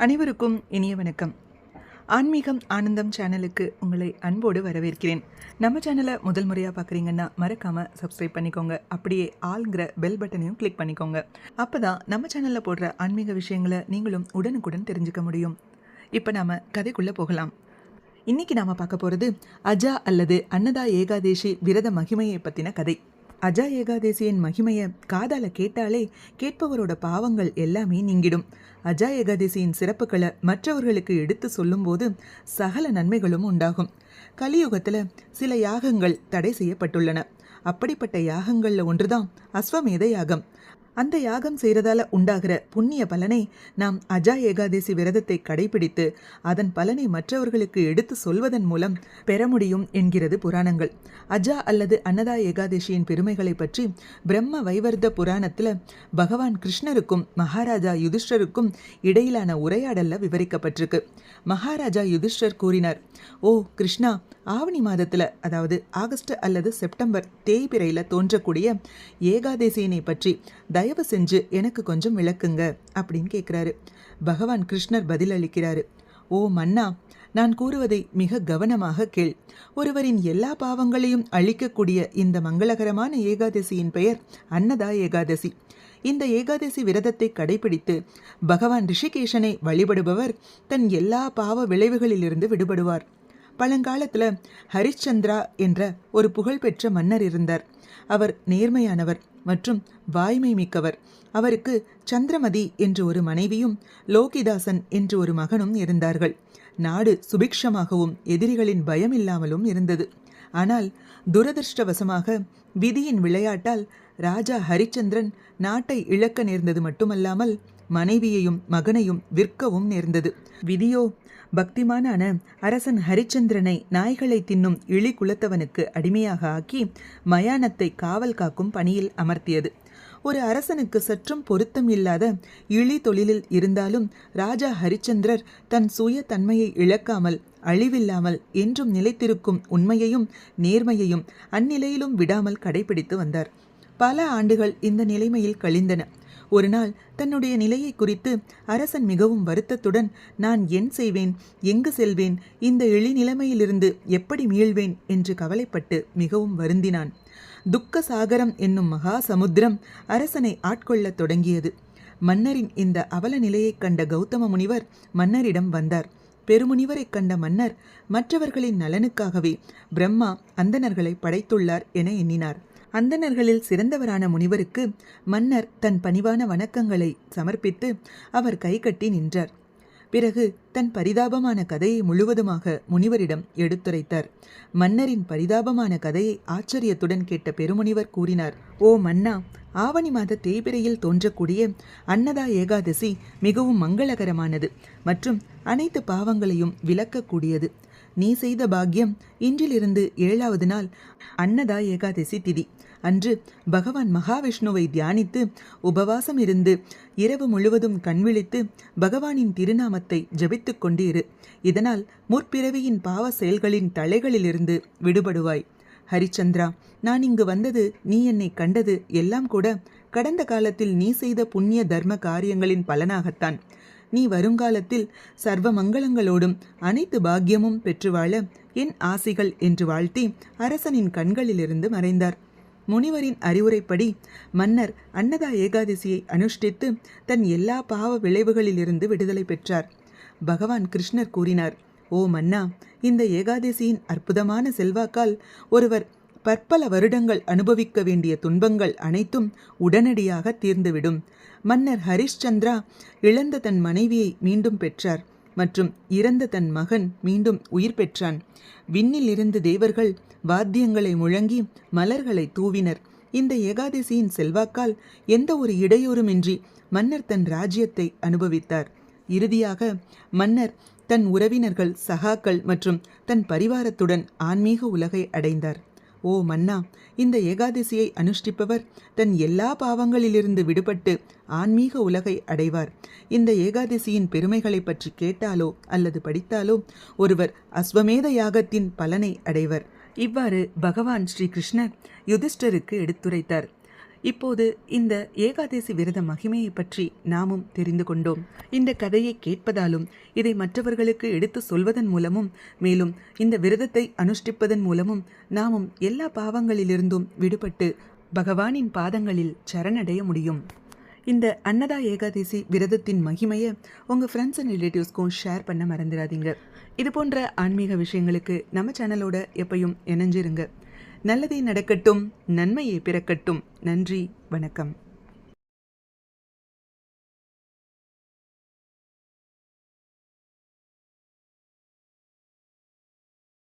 அனைவருக்கும் இனிய வணக்கம். ஆன்மீகம் ஆனந்தம் சேனலுக்கு உங்களை அன்போடு வரவேற்கிறேன். நம்ம சேனலை முதல் முறையாக பார்க்குறீங்கன்னா மறக்காமல் சப்ஸ்கிரைப் பண்ணிக்கோங்க. அப்படியே ஆல்ங்கிற பெல் பட்டனையும் கிளிக் பண்ணிக்கோங்க. அப்போ தான் நம்ம சேனலில் போடுற ஆன்மீக விஷயங்களை நீங்களும் உடனுக்குடன் தெரிஞ்சுக்க முடியும். இப்போ நாம் கதைக்குள்ளே போகலாம். இன்றைக்கி நாம் பார்க்க போகிறது அஜா அல்லது அன்னதா ஏகாதேசி விரத மகிமையை பற்றின கதை. அஜா ஏகாதேசியின் மகிமையை காதால கேட்டாலே கேட்பவரோட பாவங்கள் எல்லாமே நீங்கிடும். அஜா ஏகாதேசியின் சிறப்புகளை மற்றவர்களுக்கு எடுத்து சொல்லும்போது சகல நன்மைகளும் உண்டாகும். கலியுகத்தில் சில யாகங்கள் தடை செய்யப்பட்டுள்ளன. அப்படிப்பட்ட யாகங்களில் ஒன்றுதான் அஸ்வமேத யாகம். அந்த யாகம் செய்கிறதால உண்டாகிற புண்ணிய பலனை நாம் அஜா ஏகாதேசி விரதத்தை கடைபிடித்து அதன் பலனை மற்றவர்களுக்கு எடுத்து சொல்வதன் மூலம் பெற முடியும் என்கிறது புராணங்கள். அஜா அல்லது அன்னதா ஏகாதேசியின் பெருமைகளை பற்றி பிரம்ம வைவர்த புராணத்தில் பகவான் கிருஷ்ணருக்கும் மகாராஜா யுதிஷ்டருக்கும் இடையிலான உரையாடலில் விவரிக்கப்பட்டிருக்கு. மகாராஜா யுதிஷ்டர் கூறினார், ஓ கிருஷ்ணா, ஆவணி மாதத்தில், அதாவது ஆகஸ்ட் அல்லது செப்டம்பர் தேய்பிறையில் தோன்றக்கூடிய ஏகாதேசியினை பற்றி தயவு செஞ்சு எனக்கு கொஞ்சம் விளக்குங்க அப்படின்னு கேட்குறாரு. பகவான் கிருஷ்ணர் பதில் அளிக்கிறாரு, ஓ மன்னா, நான் கூறுவதை மிக கவனமாக கேள். ஒருவரின் எல்லா பாவங்களையும் அழிக்கக்கூடிய இந்த மங்களகரமான ஏகாதசியின் பெயர் அன்னதா ஏகாதசி. இந்த ஏகாதசி விரதத்தை கடைபிடித்து பகவான் ரிஷிகேஷனை வழிபடுபவர் தன் எல்லா பாவ விளைவுகளிலிருந்து விடுபடுவார். பழங்காலத்தில் ஹரிச்சந்திரா என்ற ஒரு புகழ்பெற்ற மன்னர் இருந்தார். அவர் நேர்மையானவர் மற்றும் வாய்மை மிக்கவர். அவருக்கு சந்திரமதி என்று ஒரு மனைவியும் லோகிதாசன் என்று ஒரு மகனும் இருந்தார்கள். நாடு சுபிக்ஷமாகவும் எதிரிகளின் பயம் இல்லாமலும் இருந்தது. ஆனால் துரதிருஷ்டவசமாக விதியின் விளையாட்டால் ராஜா ஹரிச்சந்திரன் நாட்டை இழக்க நேர்ந்தது மட்டுமல்லாமல் மனைவியையும் மகனையும் விற்கவும் நேர்ந்தது. விதியோ பக்திமானான அரசன் ஹரிச்சந்திரனை நாய்களை தின்னும் இழி குலத்தவனுக்கு அடிமையாக ஆக்கி மயானத்தை காவல் காக்கும் பணியில் அமர்த்தியது. ஒரு அரசனுக்கு சற்றும் பொருத்தம் இல்லாத இழி தொழிலில் இருந்தாலும் ராஜா ஹரிச்சந்திரர் தன் சுய தன்மையை இழக்காமல் அழிவில்லாமல் என்றும் நிலைத்திருக்கும் உண்மையையும் நேர்மையையும் அந்நிலையிலும் விடாமல் கடைபிடித்து வந்தார். பல ஆண்டுகள் இந்த நிலைமையில் கழிந்தன. ஒரு நாள் தன்னுடைய நிலையை குறித்து அரசன் மிகவும் வருத்தத்துடன், நான் என் செய்வேன், எங்கு செல்வேன், இந்த எளி நிலைமையிலிருந்து எப்படி மீள்வேன் என்று கவலைப்பட்டு மிகவும் வருந்தினான். துக்க சாகரம் என்னும் மகா சமுத்திரம் அரசனை ஆட்கொள்ளத் தொடங்கியது. மன்னரின் இந்த அவல நிலையைக் கண்ட கௌதம முனிவர் மன்னரிடம் வந்தார். பெருமுனிவரைக் கண்ட மன்னர் மற்றவர்களின் நலனுக்காகவே பிரம்மா அந்தணர்களை படைத்துள்ளார் என எண்ணினார். அந்தணர்களில் சிறந்தவரான முனிவருக்கு மன்னர் தன் பணிவான வணக்கங்களை சமர்ப்பித்து அவர் கைகட்டி நின்றார். பிறகு தன் பரிதாபமான கதையை முழுவதுமாக முனிவரிடம் எடுத்துரைத்தார். மன்னரின் பரிதாபமான கதையை ஆச்சரியத்துடன் கேட்ட பெருமுனிவர் கூறினார், ஓ மன்னா, ஆவணி மாத தேய்பிறையில் தோன்றக்கூடிய அன்னதா ஏகாதசி மிகவும் மங்களகரமானது மற்றும் அனைத்து பாவங்களையும் விலக்கக்கூடியது. நீ செய்த பாக்கியம். இன்றிலிருந்து 7வது நாள் அன்னதா ஏகாதசி திதி அன்று பகவான் மகாவிஷ்ணுவை தியானித்து உபவாசம் இருந்து இரவு முழுவதும் கண்விழித்து பகவானின் திருநாமத்தை ஜபித்து கொண்டு இரு. இதனால் முற்பிறவியின் பாவ செயல்களின் தலைகளிலிருந்து விடுபடுவாய். ஹரிச்சந்திரா, நான் இங்கு வந்தது, நீ என்னை கண்டது எல்லாம் கூட கடந்த காலத்தில் நீ செய்த புண்ணிய தர்ம காரியங்களின் பலனாகத்தான். நீ வருங்காலத்தில் சர்வ மங்களங்களோடும் அனைத்து பாக்கியமும் பெற்று வாழ என் ஆசிகள் என்று வாழ்த்தி அரசனின் கண்களிலிருந்து மறைந்தார். முனிவரின் அறிவுரைப்படி மன்னர் அன்னதா ஏகாதசியை அனுஷ்டித்து தன் எல்லா பாவ விளைவுகளிலிருந்து விடுதலை பெற்றார். பகவான் கிருஷ்ணர் கூறினார், ஓ மன்னா, இந்த ஏகாதசியின் அற்புதமான செல்வாக்கால் ஒருவர் பற்பல வருடங்கள் அனுபவிக்க வேண்டிய துன்பங்கள் அனைத்தும் உடனடியாக தீர்ந்துவிடும். மன்னர் ஹரிஷ்சந்திரா இழந்த தன் மனைவியை மீண்டும் பெற்றார் மற்றும் இறந்த தன் மகன் மீண்டும் உயிர் பெற்றான். விண்ணில் இருந்து தேவர்கள் வாத்தியங்களை முழங்கி மலர்களை தூவினர். இந்த ஏகாதசியின் செல்வாக்கால் எந்த ஒரு இடையூறுமின்றி மன்னர் தன் ராஜ்யத்தை அனுபவித்தார். இறுதியாக மன்னர் தன் உறவினர்கள், சகாக்கள் மற்றும் தன் பரிவாரத்துடன் ஆன்மீக உலகை அடைந்தார். ஓ மன்னா, இந்த ஏகாதசியை அனுஷ்டிப்பவர் தன் எல்லா பாவங்களிலிருந்து விடுபட்டு ஆன்மீக உலகை அடைவார். இந்த ஏகாதசியின் பெருமைகளை பற்றி கேட்டாலோ அல்லது படித்தாலோ ஒருவர் அஸ்வமேத யாகத்தின் பலனை அடைவர். இவ்வாறு பகவான் ஸ்ரீ கிருஷ்ணர் யுதிஷ்டருக்கு எடுத்துரைத்தார். இப்போது இந்த ஏகாதசி விரத மகிமையை பற்றி நாமும் தெரிந்து கொண்டோம். இந்த கதையை கேட்பதாலும் இதை மற்றவர்களுக்கு எடுத்து சொல்வதன் மூலமும் மேலும் இந்த விரதத்தை அனுஷ்டிப்பதன் மூலமும் நாமும் எல்லா பாவங்களிலிருந்தும் விடுபட்டு பகவானின் பாதங்களில் சரணடைய முடியும். இந்த அன்னதா ஏகாதசி விரதத்தின் மகிமையை உங்கள் ஃப்ரெண்ட்ஸ் அண்ட் ரிலேட்டிவ்ஸ்க்கும் ஷேர் பண்ண மறந்துடாதீங்க. இது போன்ற ஆன்மீக விஷயங்களுக்கு நம்ம சேனலோட எப்பயும் இணைஞ்சிருங்க. நல்லதே நடக்கட்டும், நன்மையே பிறக்கட்டும். நன்றி, வணக்கம்.